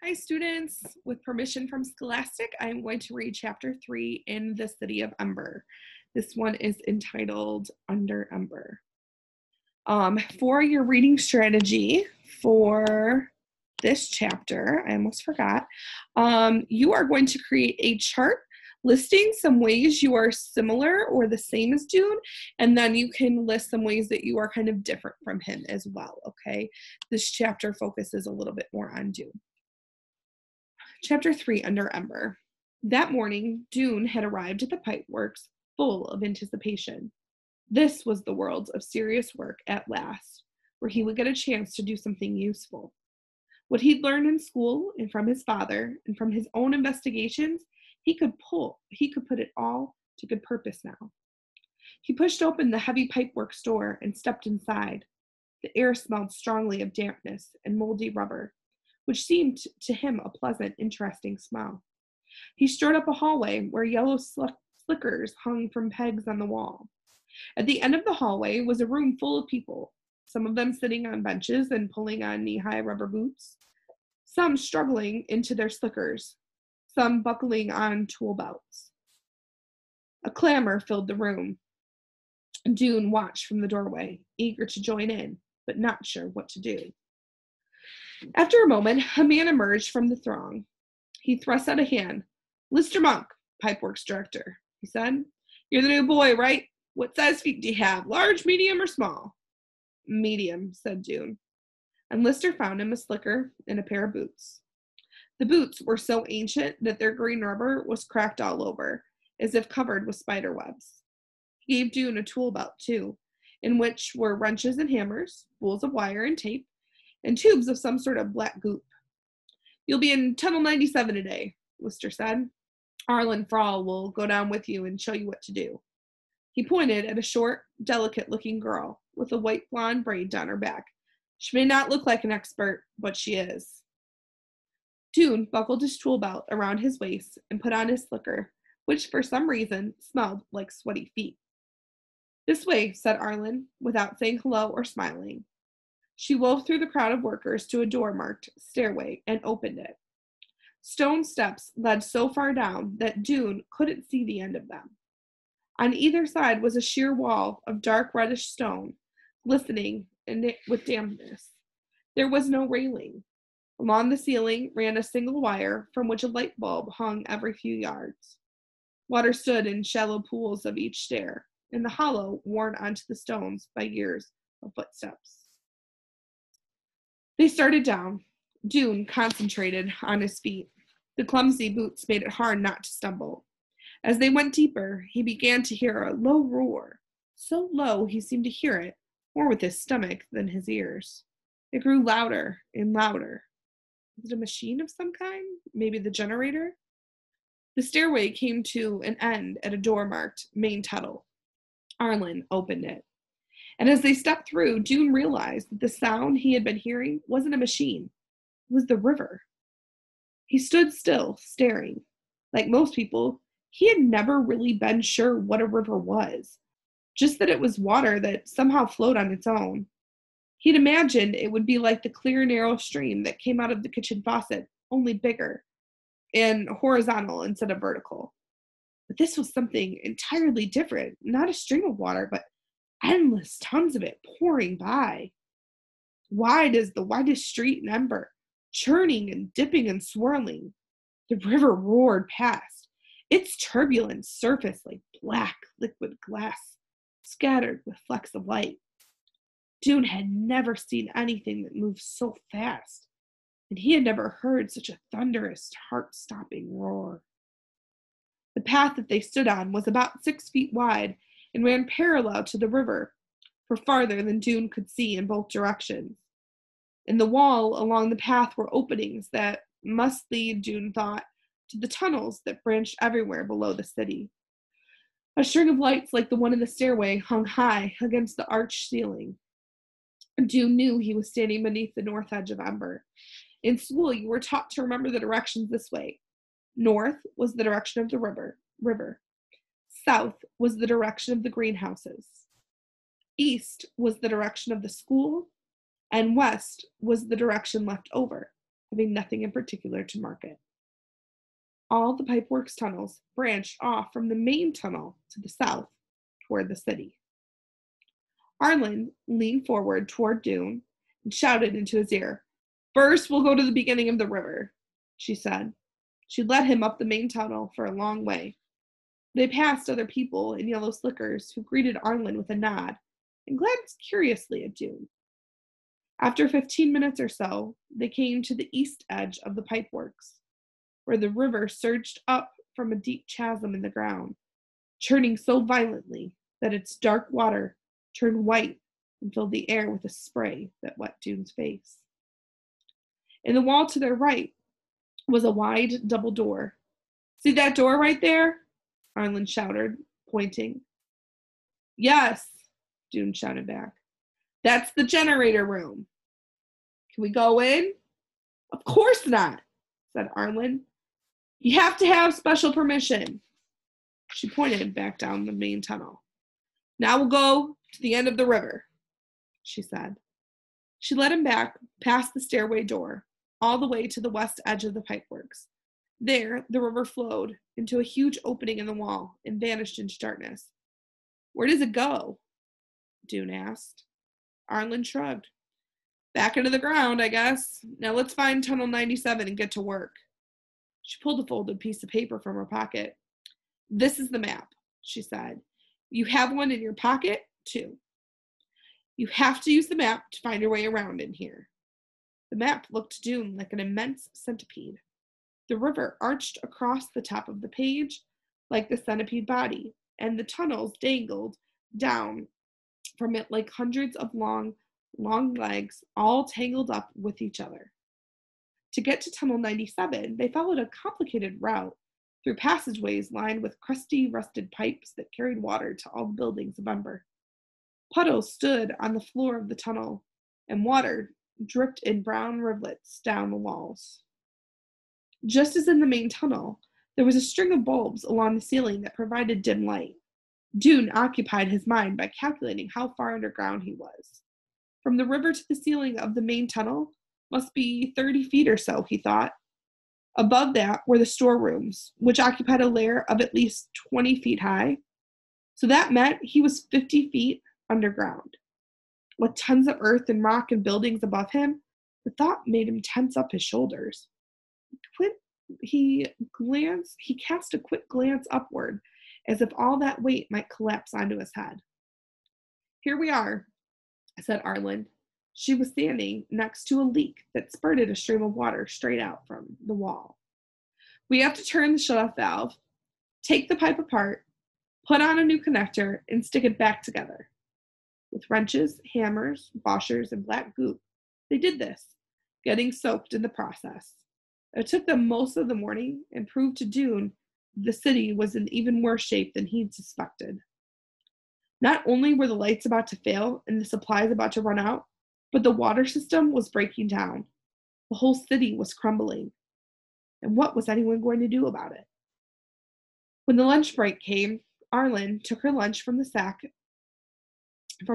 Hi students, with permission from Scholastic, I'm going to read chapter 3 in the City of Ember. This one is entitled Under Ember. For your reading strategy for this chapter, I almost forgot, you are going to create a chart listing some ways you are similar or the same as Doon, and then you can list some ways that you are kind of different from him as well, okay? This chapter focuses a little bit more on Doon. Chapter 3, Under Ember. That morning, Doon had arrived at the pipeworks full of anticipation. This was the world of serious work at last, where he would get a chance to do something useful. What he'd learned in school and from his father and from his own investigations, he could put it all to good purpose now. He pushed open the heavy pipeworks door and stepped inside. The air smelled strongly of dampness and moldy rubber, which seemed to him a pleasant, interesting smell. He strode up a hallway where yellow slickers hung from pegs on the wall. At the end of the hallway was a room full of people, some of them sitting on benches and pulling on knee-high rubber boots, some struggling into their slickers, some buckling on tool belts. A clamor filled the room. Doon watched from the doorway, eager to join in, but not sure what to do. After a moment, a man emerged from the throng. He thrust out a hand. "Mr. Monk, Pipeworks director," he said. "You're the new boy, right? What size feet do you have, large, medium, or small?" "Medium," said Doon. And Lister found him a slicker and a pair of boots. The boots were so ancient that their green rubber was cracked all over, as if covered with spider webs. He gave Doon a tool belt, too, in which were wrenches and hammers, spools of wire and tape, and tubes of some sort of black goop. "You'll be in Tunnel 97 today," Lister said. "Arlen Frall will go down with you and show you what to do." He pointed at a short, delicate-looking girl with a white blonde braid down her back. "She may not look like an expert, but she is." Doon buckled his tool belt around his waist and put on his slicker, which for some reason smelled like sweaty feet. "This way," said Arlen, without saying hello or smiling. She wove through the crowd of workers to a door marked stairway and opened it. Stone steps led so far down that Doon couldn't see the end of them. On either side was a sheer wall of dark reddish stone, glistening with dampness. There was no railing. Along the ceiling ran a single wire from which a light bulb hung every few yards. Water stood in shallow pools of each stair, in the hollow worn onto the stones by years of footsteps. They started down. Doon concentrated on his feet. The clumsy boots made it hard not to stumble. As they went deeper, he began to hear a low roar, so low he seemed to hear it more with his stomach than his ears. It grew louder and louder. Was it a machine of some kind? Maybe the generator? The stairway came to an end at a door marked Main Tunnel. Arlen opened it. And as they stepped through, Doon realized that the sound he had been hearing wasn't a machine. It was the river. He stood still, staring. Like most people, he had never really been sure what a river was, just that it was water that somehow flowed on its own. He'd imagined it would be like the clear, narrow stream that came out of the kitchen faucet, only bigger and horizontal instead of vertical. But this was something entirely different, not a stream of water, but endless tons of it pouring by. Wide as the widest street in Ember, churning and dipping and swirling. The river roared past, its turbulent surface like black liquid glass, scattered with flecks of light. Doon had never seen anything that moved so fast, and he had never heard such a thunderous, heart-stopping roar. The path that they stood on was about 6 feet wide and ran parallel to the river, for farther than Doon could see in both directions. In the wall along the path were openings that must lead, Doon thought, to the tunnels that branched everywhere below the city. A string of lights like the one in the stairway hung high against the arched ceiling. Doon knew he was standing beneath the north edge of Ember. In school, you were taught to remember the directions this way. North was the direction of the river. South was the direction of the greenhouses. East was the direction of the school, and west was the direction left over, having nothing in particular to mark it. All the pipeworks tunnels branched off from the main tunnel to the south toward the city. Arlen leaned forward toward Doon and shouted into his ear, "First, we'll go to the beginning of the river," she said. She led him up the main tunnel for a long way. They passed other people in yellow slickers who greeted Arlen with a nod and glanced curiously at Doon. After 15 minutes or so, they came to the east edge of the pipeworks, where the river surged up from a deep chasm in the ground, churning so violently that its dark water turned white and filled the air with a spray that wet Doon's face. In the wall to their right was a wide double door. "See that door right there?" Arlen shouted, pointing. "Yes," Doon shouted back. "That's the generator room." "Can we go in?" "Of course not," said Arlen. "You have to have special permission." She pointed back down the main tunnel. "Now we'll go to the end of the river," she said. She led him back past the stairway door, all the way to the west edge of the pipeworks. There, the river flowed into a huge opening in the wall and vanished into darkness. "Where does it go?" Doon asked. Arlen shrugged. "Back into the ground, I guess. Now let's find Tunnel 97 and get to work." She pulled a folded piece of paper from her pocket. "This is the map," she said. "You have one in your pocket, too. You have to use the map to find your way around in here." The map looked to Doon like an immense centipede. The river arched across the top of the page like the centipede body, and the tunnels dangled down from it like hundreds of long legs, all tangled up with each other. To get to Tunnel 97, they followed a complicated route through passageways lined with crusty, rusted pipes that carried water to all the buildings of Ember. Puddles stood on the floor of the tunnel, and water dripped in brown rivulets down the walls. Just as in the main tunnel, there was a string of bulbs along the ceiling that provided dim light. Doon occupied his mind by calculating how far underground he was. From the river to the ceiling of the main tunnel must be 30 feet or so, he thought. Above that were the storerooms, which occupied a layer of at least 20 feet high. So that meant he was 50 feet underground. With tons of earth and rock and buildings above him, the thought made him tense up his shoulders. He cast a quick glance upward, as if all that weight might collapse onto his head. "Here we are," said Arlen. She was standing next to a leak that spurted a stream of water straight out from the wall. "We have to turn the shut-off valve, take the pipe apart, put on a new connector, and stick it back together." With wrenches, hammers, washers, and black goop, they did this, getting soaked in the process. It took them most of the morning and proved to Doon the city was in even worse shape than he'd suspected. Not only were the lights about to fail and the supplies about to run out, but the water system was breaking down. The whole city was crumbling. And what was anyone going to do about it? When the lunch break came, Arlen took her lunch from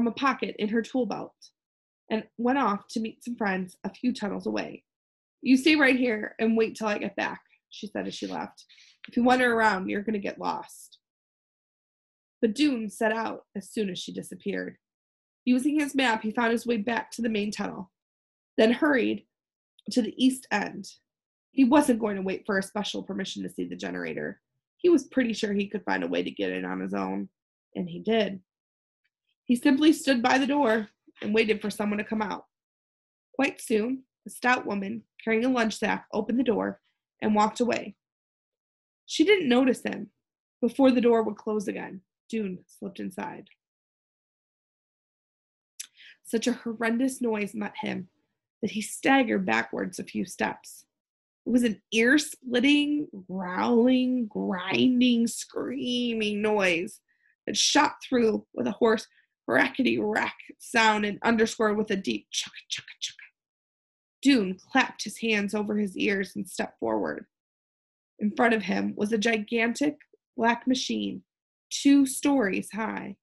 a pocket in her tool belt and went off to meet some friends a few tunnels away. "You stay right here and wait till I get back," she said as she left. "If you wander around, you're going to get lost." But Doon set out as soon as she disappeared. Using his map, he found his way back to the main tunnel, then hurried to the east end. He wasn't going to wait for a special permission to see the generator. He was pretty sure he could find a way to get in on his own, and he did. He simply stood by the door and waited for someone to come out. Quite soon, a stout woman carrying a lunch sack opened the door and walked away. She didn't notice him. Before the door would close again, Doon slipped inside. Such a horrendous noise met him that he staggered backwards a few steps. It was an ear-splitting, growling, grinding, screaming noise that shot through with a hoarse rackety-rack sound and underscored with a deep chugga-chugga-chugga. Doon clapped his hands over his ears and stepped forward. In front of him was a gigantic black machine, 2 stories high.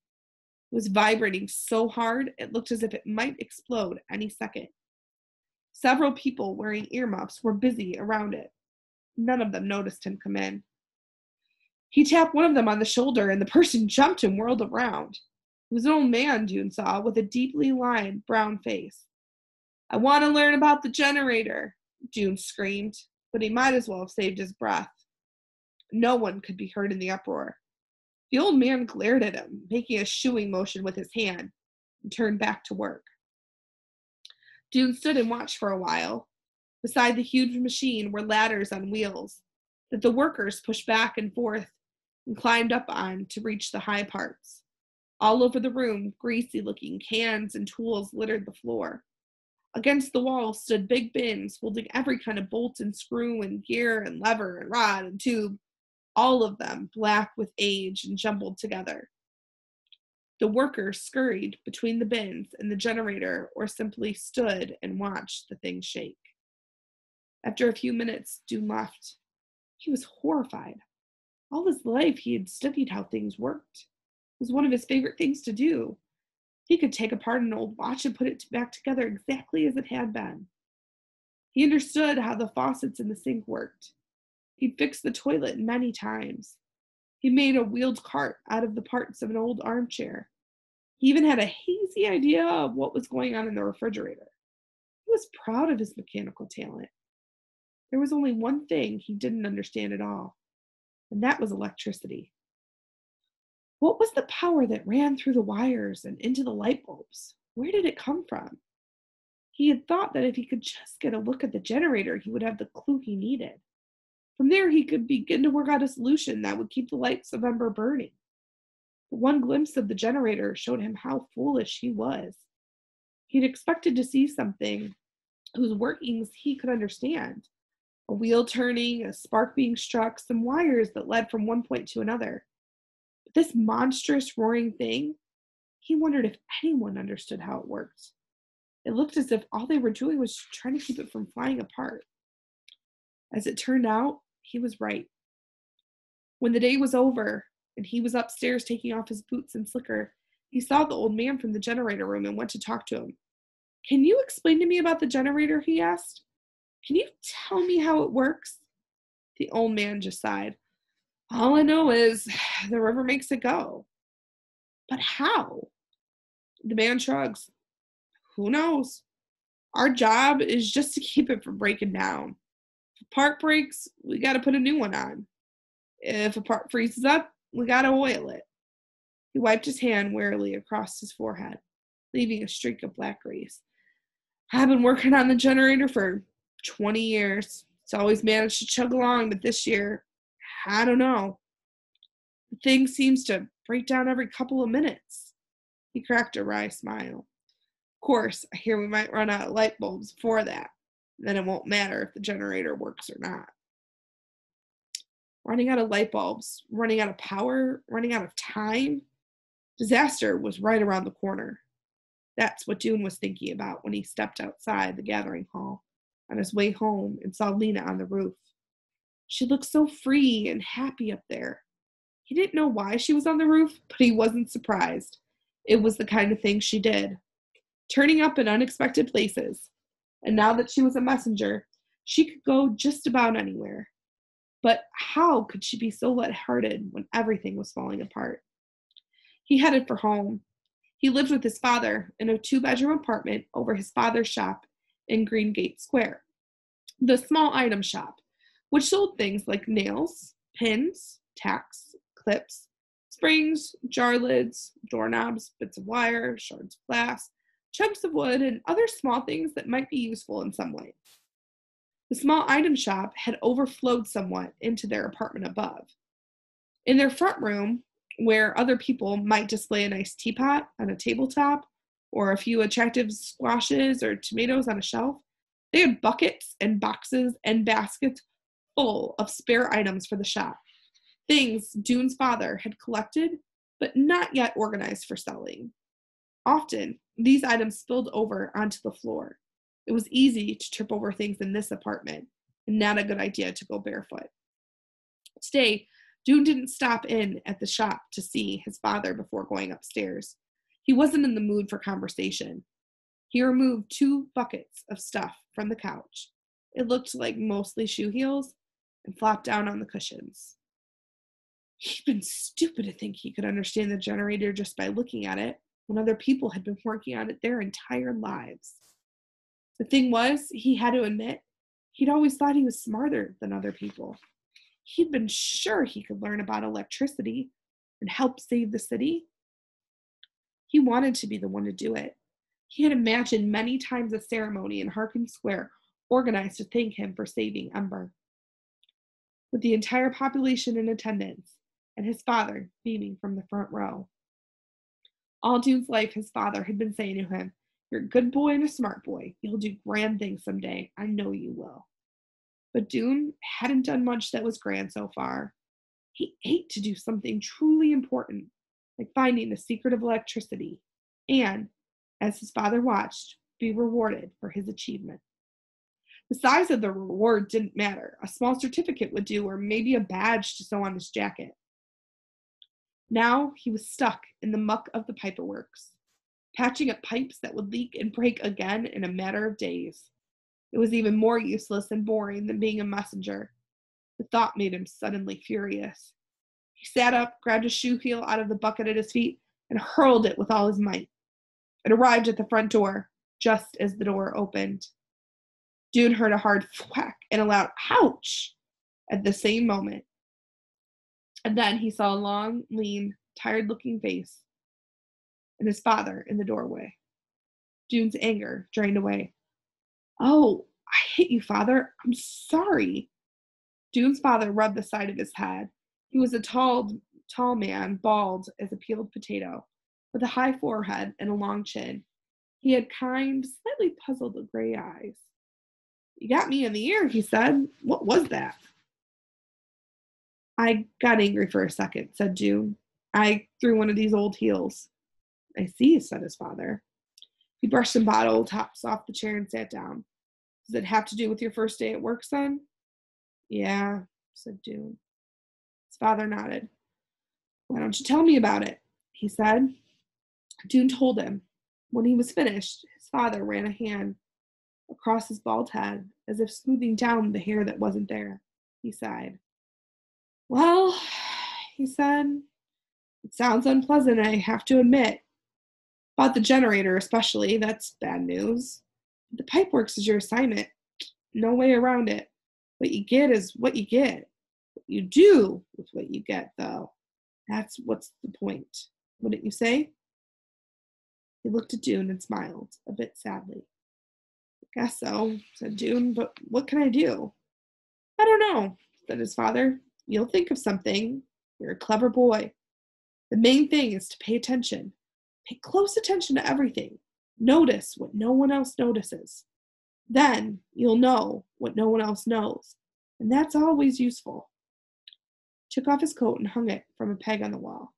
It was vibrating so hard it looked as if it might explode any second. Several people wearing earmuffs were busy around it. None of them noticed him come in. He tapped one of them on the shoulder, and the person jumped and whirled around. It was an old man, Doon saw, with a deeply lined brown face. "I want to learn about the generator," Doon screamed, but he might as well have saved his breath. No one could be heard in the uproar. The old man glared at him, making a shooing motion with his hand, and turned back to work. Doon stood and watched for a while. Beside the huge machine were ladders on wheels that the workers pushed back and forth and climbed up on to reach the high parts. All over the room, greasy-looking cans and tools littered the floor. Against the wall stood big bins holding every kind of bolt and screw and gear and lever and rod and tube, all of them black with age and jumbled together. The workers scurried between the bins and the generator or simply stood and watched the thing shake. After a few minutes, Doon left. He was horrified. All his life he had studied how things worked. It was one of his favorite things to do. He could take apart an old watch and put it back together exactly as it had been. He understood how the faucets in the sink worked. He'd fixed the toilet many times. He made a wheeled cart out of the parts of an old armchair. He even had a hazy idea of what was going on in the refrigerator. He was proud of his mechanical talent. There was only one thing he didn't understand at all, and that was electricity. What was the power that ran through the wires and into the light bulbs? Where did it come from? He had thought that if he could just get a look at the generator, he would have the clue he needed. From there, he could begin to work out a solution that would keep the lights of Ember burning. But one glimpse of the generator showed him how foolish he was. He'd expected to see something whose workings he could understand. A wheel turning, a spark being struck, some wires that led from one point to another. But this monstrous roaring thing, he wondered if anyone understood how it worked. It looked as if all they were doing was trying to keep it from flying apart. As it turned out, he was right. When the day was over and he was upstairs taking off his boots and slicker, he saw the old man from the generator room and went to talk to him. "Can you explain to me about the generator?" he asked. "Can you tell me how it works?" The old man just sighed. "All I know is the river makes it go." "But how?" The man shrugs. "Who knows? Our job is just to keep it from breaking down. If a part breaks, we gotta put a new one on. If a part freezes up, we gotta oil it." He wiped his hand wearily across his forehead, leaving a streak of black grease. "I've been working on the generator for 20 years. It's always managed to chug along, but this year, I don't know. The thing seems to break down every couple of minutes." He cracked a wry smile. "Of course, I hear we might run out of light bulbs before that. Then it won't matter if the generator works or not." Running out of light bulbs, running out of power, running out of time. Disaster was right around the corner. That's what Doon was thinking about when he stepped outside the gathering hall on his way home and saw Lena on the roof. She looked so free and happy up there. He didn't know why she was on the roof, but he wasn't surprised. It was the kind of thing she did, turning up in unexpected places. And now that she was a messenger, she could go just about anywhere. But how could she be so lighthearted when everything was falling apart? He headed for home. He lived with his father in a 2-bedroom apartment over his father's shop in Greengate Square, the small item shop, which sold things like nails, pins, tacks, clips, springs, jar lids, doorknobs, bits of wire, shards of glass, chunks of wood, and other small things that might be useful in some way. The small item shop had overflowed somewhat into their apartment above. In their front room, where other people might display a nice teapot on a tabletop or a few attractive squashes or tomatoes on a shelf, they had buckets and boxes and baskets full of spare items for the shop. Things Doon's father had collected, but not yet organized for selling. Often, these items spilled over onto the floor. It was easy to trip over things in this apartment, and not a good idea to go barefoot. Today, Doon didn't stop in at the shop to see his father before going upstairs. He wasn't in the mood for conversation. He removed 2 buckets of stuff from the couch. It looked like mostly shoe heels and flopped down on the cushions. He'd been stupid to think he could understand the generator just by looking at it, when other people had been working on it their entire lives. The thing was, he had to admit, he'd always thought he was smarter than other people. He'd been sure he could learn about electricity and help save the city. He wanted to be the one to do it. He had imagined many times a ceremony in Harkin Square organized to thank him for saving Ember, with the entire population in attendance and his father beaming from the front row. All Doon's life, his father had been saying to him, "You're a good boy and a smart boy. You'll do grand things someday. I know you will." But Doon hadn't done much that was grand so far. He ached to do something truly important, like finding the secret of electricity, and, as his father watched, be rewarded for his achievement. The size of the reward didn't matter. A small certificate would do, or maybe a badge to sew on his jacket. Now he was stuck in the muck of the pipeworks, patching up pipes that would leak and break again in a matter of days. It was even more useless and boring than being a messenger. The thought made him suddenly furious. He sat up, grabbed a shoe heel out of the bucket at his feet, and hurled it with all his might. It arrived at the front door, just as the door opened. Doon heard a hard thwack and a loud ouch at the same moment. And then he saw a long, lean, tired-looking face and his father in the doorway. Doon's anger drained away. "Oh, I hit you, Father. I'm sorry." Doon's father rubbed the side of his head. He was a tall man, bald as a peeled potato, with a high forehead and a long chin. He had kind, slightly puzzled gray eyes. "You got me in the ear," he said. "What was that?" "I got angry for a second," said Doon. "I threw one of these old heels." "I see," said his father. He brushed some bottle tops off the chair and sat down. "Does it have to do with your first day at work, son?" "Yeah," said Doon. His father nodded. "Why don't you tell me about it?" he said. Doon told him. When he was finished, his father ran a hand across his bald head, as if smoothing down the hair that wasn't there. He sighed. "Well," he said, "it sounds unpleasant, I have to admit. About the generator especially, that's bad news. The pipeworks is your assignment. No way around it. What you get is what you get. What you do with what you get, though, that's what's the point. Wouldn't you say?" He looked at Doon and smiled, a bit sadly. "I guess so," said Doon, "but what can I do?" "I don't know," said his father. "You'll think of something. You're a clever boy. The main thing is to pay attention. Pay close attention to everything. Notice what no one else notices. Then you'll know what no one else knows, and that's always useful." He took off his coat and hung it from a peg on the wall.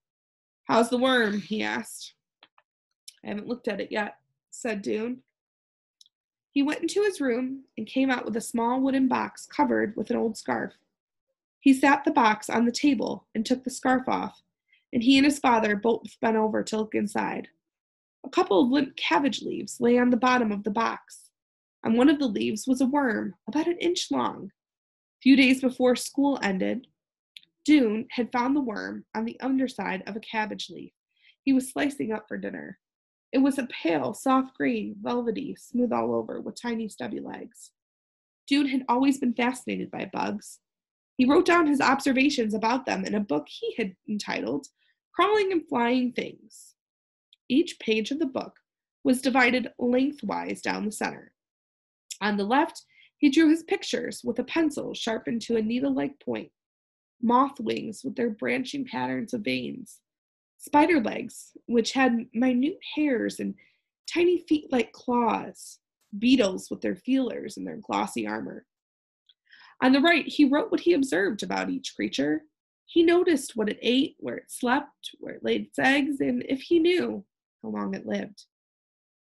"How's the worm?" he asked. "I haven't looked at it yet," said Doon. He went into his room and came out with a small wooden box covered with an old scarf. He sat the box on the table and took the scarf off, and he and his father both bent over to look inside. A couple of limp cabbage leaves lay on the bottom of the box. On one of the leaves was a worm about an inch long. A few days before school ended, Doon had found the worm on the underside of a cabbage leaf he was slicing up for dinner. It was a pale, soft green, velvety, smooth all over, with tiny stubby legs. Doon had always been fascinated by bugs. He wrote down his observations about them in a book he had entitled Crawling and Flying Things. Each page of the book was divided lengthwise down the center. On the left, he drew his pictures with a pencil sharpened to a needle-like point. Moth wings with their branching patterns of veins. Spider legs, which had minute hairs and tiny feet like claws. Beetles with their feelers and their glossy armor. On the right, he wrote what he observed about each creature. He noticed what it ate, where it slept, where it laid its eggs, and if he knew how long it lived.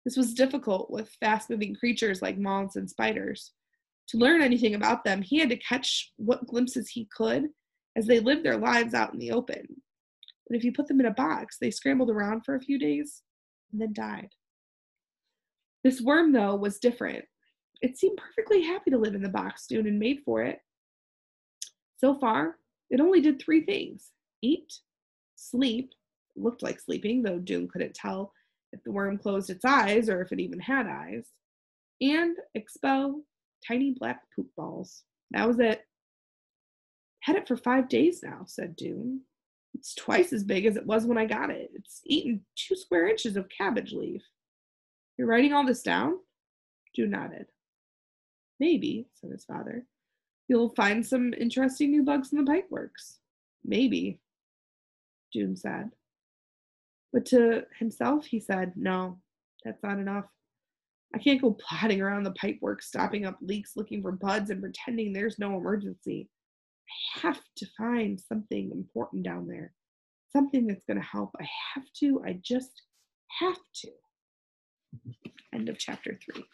This was difficult with fast-moving creatures like moths and spiders. To learn anything about them, he had to catch what glimpses he could as they lived their lives out in the open. But if you put them in a box, they scrambled around for a few days and then died. This worm, though, was different. It seemed perfectly happy to live in the box Doon had made for it. So far, it only did three things: eat, sleep, looked like sleeping, though Doon couldn't tell if the worm closed its eyes or if it even had eyes, and expel tiny black poop balls. That was it. Had it for 5 days now, said Doon. It's twice as big as it was when I got it. It's eaten 2 square inches of cabbage leaf. You're writing all this down? Doon nodded. Maybe, said his father, you'll find some interesting new bugs in the pipeworks. Maybe, Doon said. But to himself, he said, no, that's not enough. I can't go plodding around the pipeworks, stopping up leaks, looking for buds, and pretending there's no emergency. I have to find something important down there, something that's going to help. I just have to. End of chapter 3.